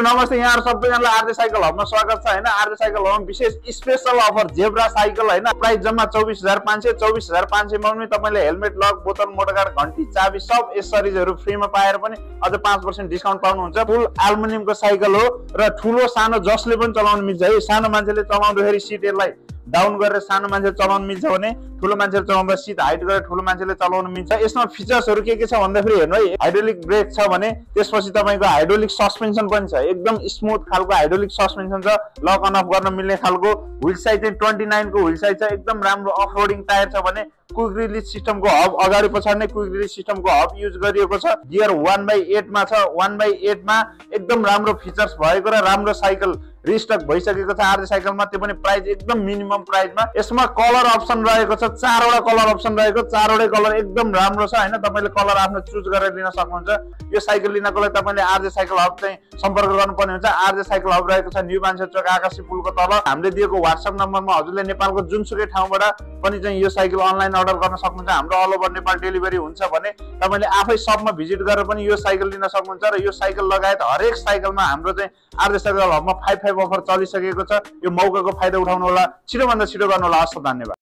नमस्ते यहाँहरु सबैजनालाई RJ cycle हबमा स्वागत छ हैन। आरजे साइकल हबमा विशेष स्पेशल अफर जेब्रा साइकल हैन। प्राइस जम्मा 24500 24500 मा पनि तपाईले हेलमेट, लक, बोतल, मोटरगार्ड, घण्टी, चाबी सब एसेसरिजहरु फ्रीमा पाएर पनि अझ 5% डिस्काउन्ट पाउनुहुन्छ। फुल एल्युमिनियमको साइकल हो र ठूलो सानो जसले पनि चलाउन मिल्छ है। सानो मान्छेले चलाउँदाखेरि सिटहरुलाई डाउन गरेर सानो मान्छेले चलाउन मिल्छ भने ठूलो मान्छेले चलाउँदा सिट हाइट गरेर ठूलो मान्छेले चलाउन मिल्छ। यसमा फिचर्सहरु के छ भन्दाखेरि हेर्नु है, हाइड्रोलिक ब्रेक छ भने त्यसपछि तपाईको हाइड्रोलिक सस्पेन्सन पनि छ। एकदम स्मुथ खालको हाइड्रोलिक सस्पेन्सन छ, लक अन अफ गर्न मिल्ने खालको। व्हील साइज चाहिँ 29 को व्हील साइज छ। एकदम राम्रो अफ रोडिङ टायर छ भने क्विक रिलिज सिस्टमको हब अगाडि पछाडि नै क्विक रिलिज सिस्टमको हब युज गरिएको छ। गियर 1/8 मा छ। 1/8 मा एकदम राम्रो फिचर्स भएको र राम्रो साइकल रिस्टक भइसकेको छ आरजे साइकलमा। त्यो पनि प्राइस एकदम मिनिमम प्राइसमा। यसमा कलर अप्सन रहेको छ, 4 वटा कलर अप्सन रहेको। 4 वटै कलर एकदम राम्रो छ हैन। तपाईले कलर आफ्नो चुज गरेर लिन सक्नुहुन्छ। यो साइकल लिनको लागि तपाईले आरजे साइकल हब चाहिँ सम्पर्क गर्नुपर्ने हुन्छ। आरजे साइकल हब रहेको छ न्यू मान्छे चोक आकाशी पुलको तल। हामीले दिएको WhatsApp नम्बरमा हजुरले नेपालको जुनसुकै ठाउँबाट पनि चाहिँ यो साइकल अनलाइन अर्डर गर्न सक्नुहुन्छ। हाम्रो अल ओभर नेपाल डेलिभरी हुन्छ भने तपाईले आफै शपमा भिजिट गरेर पनि यो साइकल लिन सक्नुहुन्छ। र यो साइकल लगायत हरेक साइकलमा हाम्रो चाहिँ आरजे साइकल हबमा 5/5 अफर चलिसकेको छ। यो मौकाको फाइदा उठाउनु होला, छिटो भन्दा छिटो गर्नु होला। हस्, धन्यवाद।